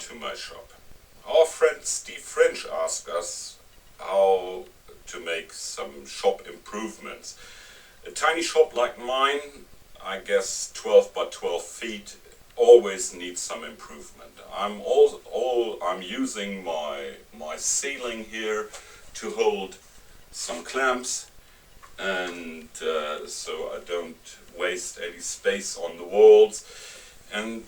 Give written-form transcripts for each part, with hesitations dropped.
to my shop. Our friend Steve French asked us how to make some shop improvements. A tiny shop like mine, I guess 12 by 12 feet, always needs some improvement. I'm using my ceiling here to hold some clamps, and so I don't waste any space on the walls. And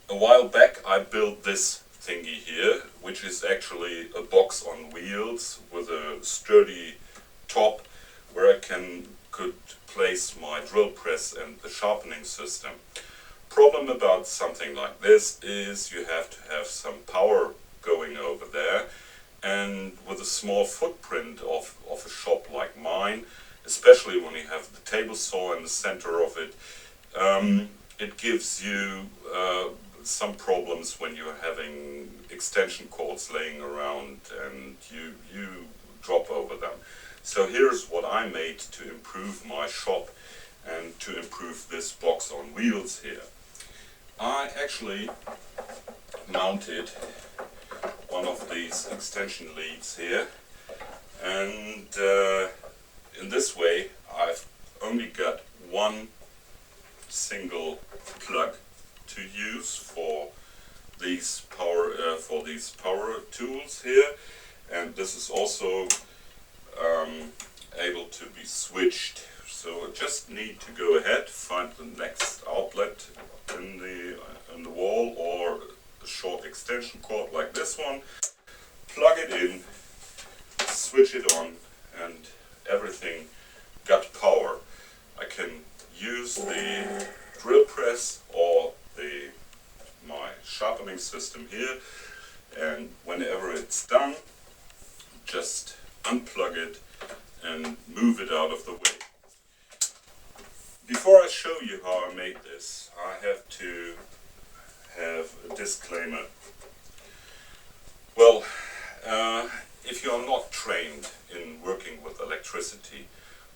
a while back I built this thingy here, which is actually a box on wheels with a sturdy top where I could place my drill press and the sharpening system. Problem about something like this is you have to have some power going over there, and with a small footprint of a shop like mine, especially when you have the table saw in the center of it, it gives you some problems when you're having extension cords laying around and you drop over them. So here's what I made to improve my shop and to improve this box on wheels here. I actually mounted one of these extension leads here, and in this way I've only got one single plug to use for these power tools here, and this is also able to be switched. So I just need to go ahead, find the next outlet in the wall or a short extension cord like this one, plug it in, switch it on, and everything got power. I can use the drill press or my sharpening system here, and whenever it's done, just unplug it and move it out of the way. Before I show you how I made this, I have to have a disclaimer. Well, if you are not trained in working with electricity,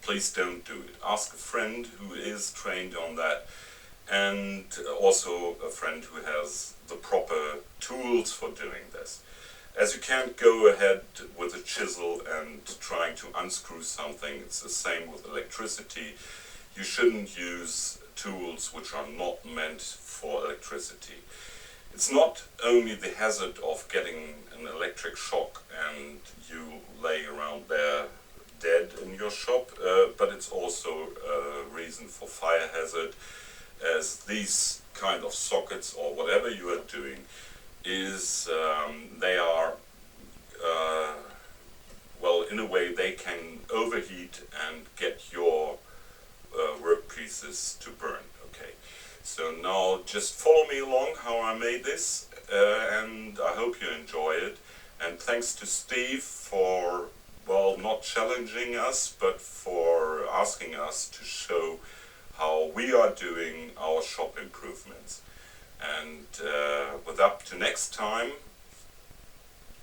please don't do it. Ask a friend who is trained on that, and also a friend who has the proper tools for doing this. As you can't go ahead with a chisel and trying to unscrew something, it's the same with electricity. You shouldn't use tools which are not meant for electricity. It's not only the hazard of getting an electric shock and you lay around there dead in your shop, but it's also a reason for fire hazard, as these kind of sockets or whatever you are doing is they are well, in a way they can overheat and get your workpieces to burn. Okay, so now just follow me along how I made this, and I hope you enjoy it. And thanks to Steve for, well, not challenging us, but for asking us to show how we are doing our shop improvements. And with up to next time,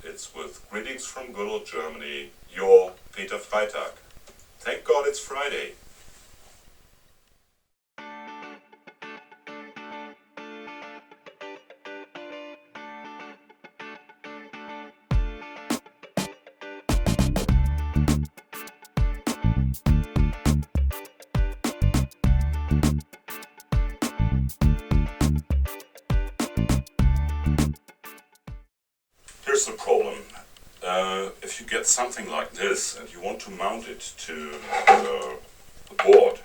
it's with greetings from good old Germany, your Peter Freitag. Thank God it's Friday. Here's the problem. If you get something like this and you want to mount it to the board,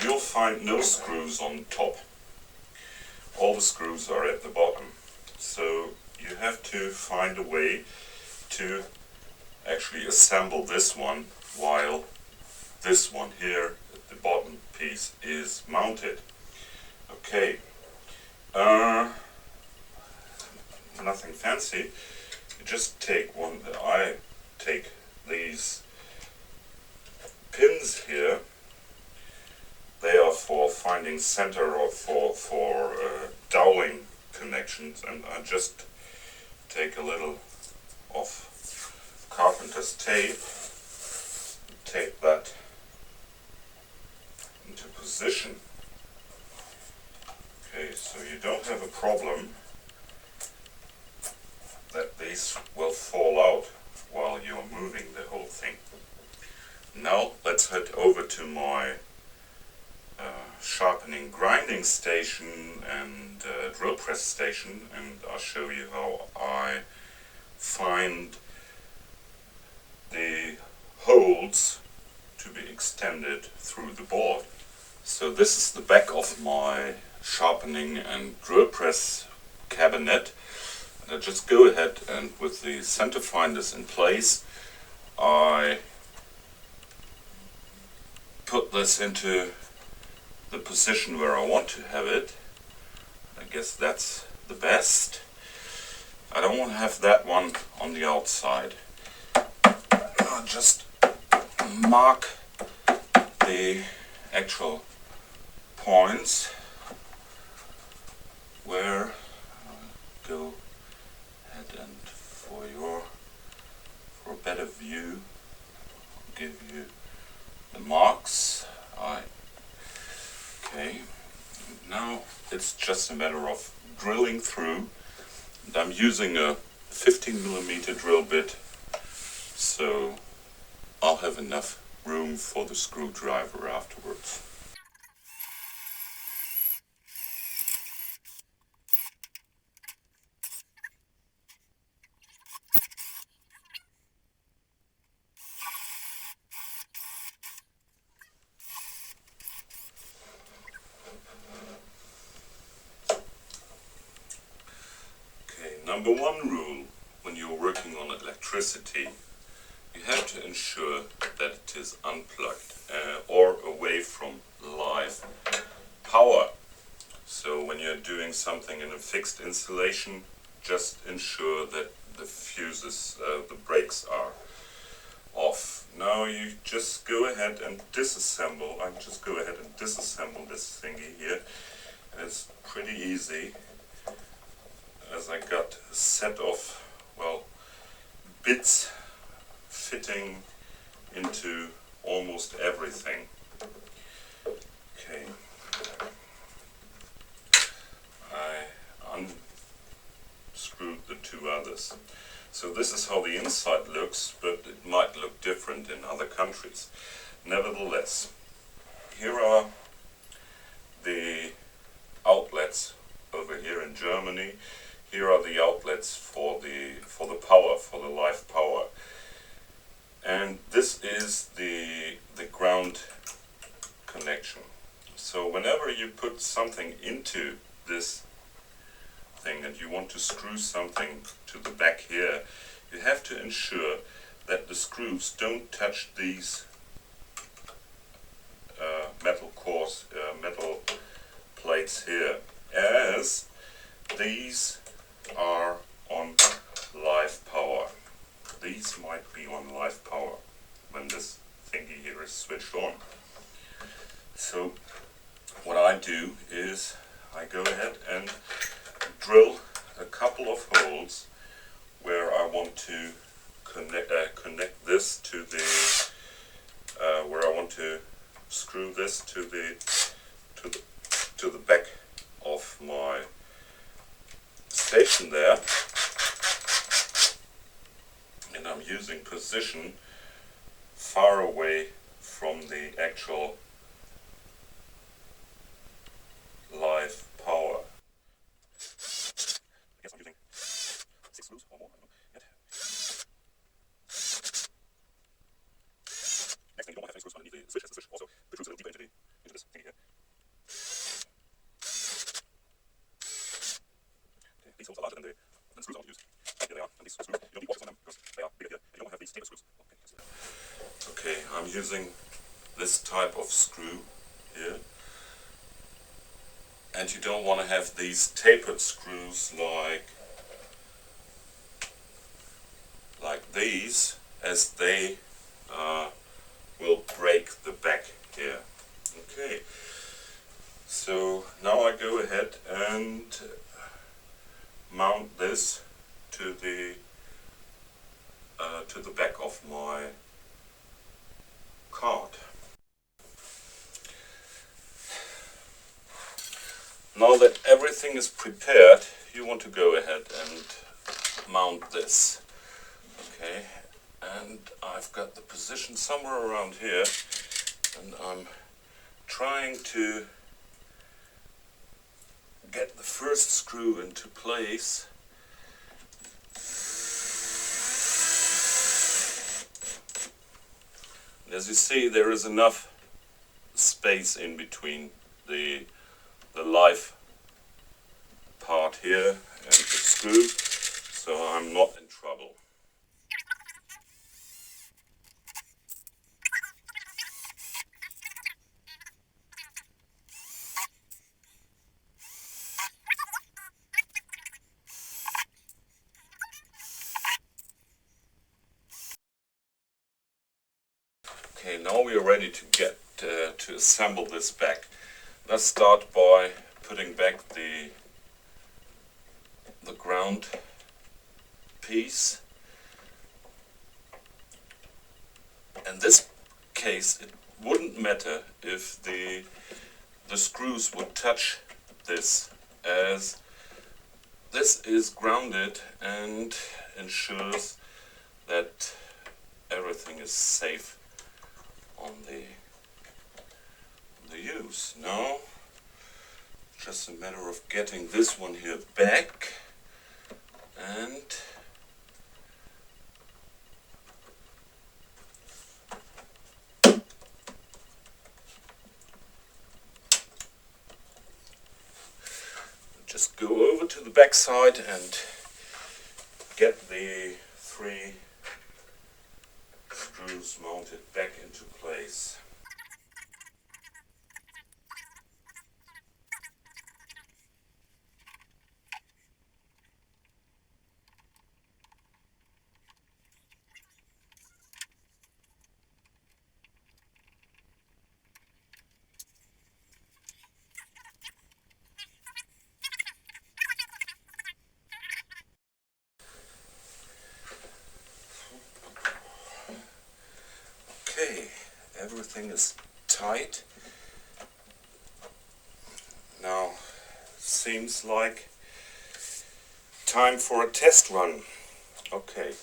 you'll find no screws on the top. All the screws are at the bottom. So you have to find a way to actually assemble this one while this one here at the bottom piece is mounted. Okay. Nothing fancy. You just take I take these pins here. They are for finding center or for doweling connections, and I just take a little of carpenter's tape, tape that into position. Okay, so you don't have a problem that these will fall out while you're moving the whole thing. Now let's head over to my sharpening grinding station and drill press station, and I'll show you how I find the holes to be extended through the board. So this is the back of my sharpening and drill press cabinet. And I just go ahead and with the center finders in place, I put this into the position where I want to have it. I guess that's the best. I don't want to have that one on the outside. I'll just mark the actual points where I'll go ahead and for a better view I'll give you the marks. Okay, now it's just a matter of drilling through, and I'm using a 15mm drill bit, so I'll have enough room for the screwdriver afterwards. Number one rule when you're working on electricity, you have to ensure that it is unplugged or away from live power. So when you're doing something in a fixed installation, just ensure that the fuses, the brakes are off. Now you just go ahead and disassemble. I just go ahead and disassemble this thingy here. And it's pretty easy, as I got a set of, well, bits fitting into almost everything. Okay, I unscrewed the two others. So this is how the inside looks, but it might look different in other countries. Nevertheless, here are the outlets over here in Germany. Here are the outlets for the power, for the live power. And this is the ground connection. So whenever you put something into this thing and you want to screw something to the back here, you have to ensure that the screws don't touch these metal plates here, as these are on live power. These might be on live power when this thingy here is switched on. So what I do is I go ahead and drill a couple of holes where I want to connect this to the where I want to screw this to the back of my station there, and I'm using position far away from the actual live power. I guess I'm using 6 screws or more, I don't know yet. Next thing, you don't want to have any screws underneath the switch, as the switch also protrudes a little deeper into this thingy here. Okay, these holes are larger than the screws I want to use. Here they are, and these screws, you don't need washers on them because they are bigger here, and you don't have these taper screws. Okay, I'm using this type of screw here. And you don't want to have these tapered screws like these, as they will break the back here. Okay, so now I go ahead and mount this to the back of my card. Now that everything is prepared, you want to go ahead and mount this. Okay, and I've got the position somewhere around here, and I'm trying to get the first screw into place. And as you see, there is enough space in between the live part here and the screw, so I'm not in trouble. Okay, now we are ready to get to assemble this back. Let's start by putting back the ground piece. In this case, it wouldn't matter if the screws would touch this, as this is grounded and ensures that everything is safe on the use. Now, just a matter of getting this one here back and just go over to the back side and get the 3 screws mounted back into place. Okay, everything is tight. Now, seems like time for a test run. Okay,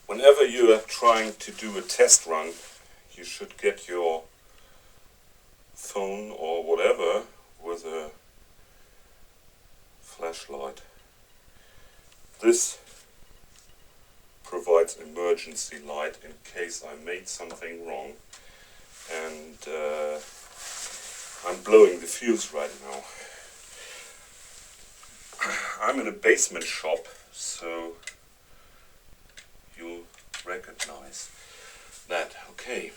whenever you are trying to do a test run, you should get your phone or whatever with a flashlight. This provides emergency light in case I made something wrong, and I'm blowing the fuse right now. I'm in a basement shop, so you'll recognize that. Okay,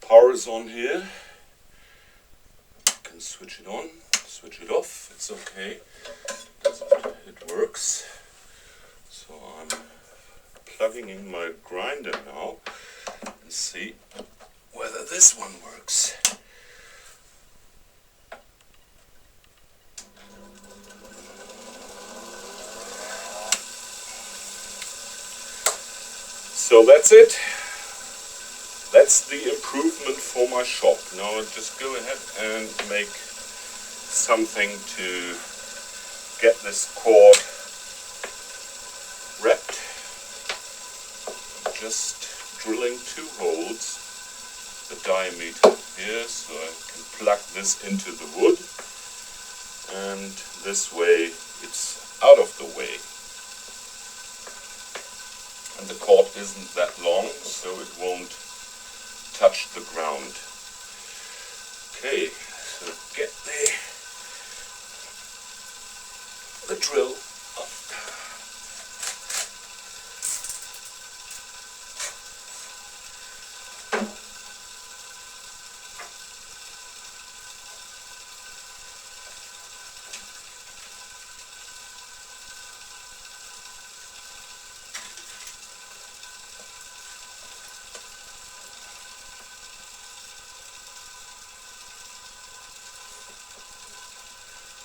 power is on here. Can switch it on, switch it off, it's okay. It works. So I'm plugging in my grinder now and see whether this one works. So that's it. That's the improvement for my shop. Now I'll just go ahead and make something to get this cord wrapped. Just drilling 2 holes, the diameter here, so I can plug this into the wood, and this way it's out of the way. And the cord isn't that long, so it won't touch the ground. Okay, so get the drill up.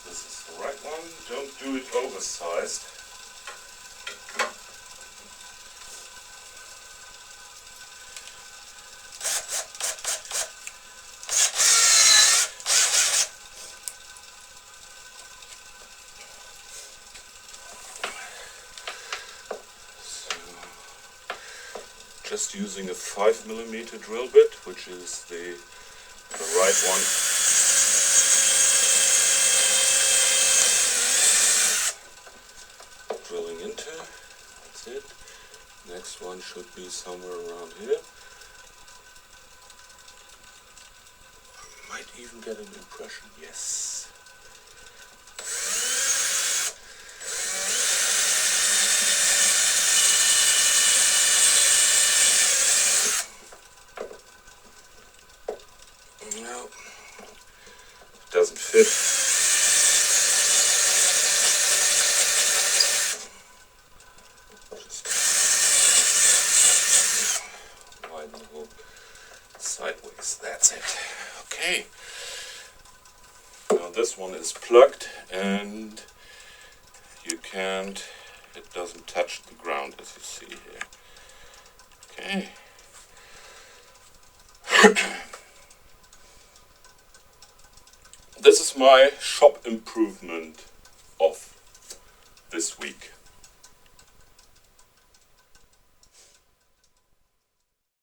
This is the right one. Don't do it oversized. just using a 5mm drill bit, which is the right one. Drilling into, that's it. Next one should be somewhere around here. Might even get an impression, yes. No, it doesn't fit. Widen the hole sideways, that's it. Okay. Now this one is plugged and you can't, it doesn't touch the ground as you see here. Okay. This is my shop improvement of this week.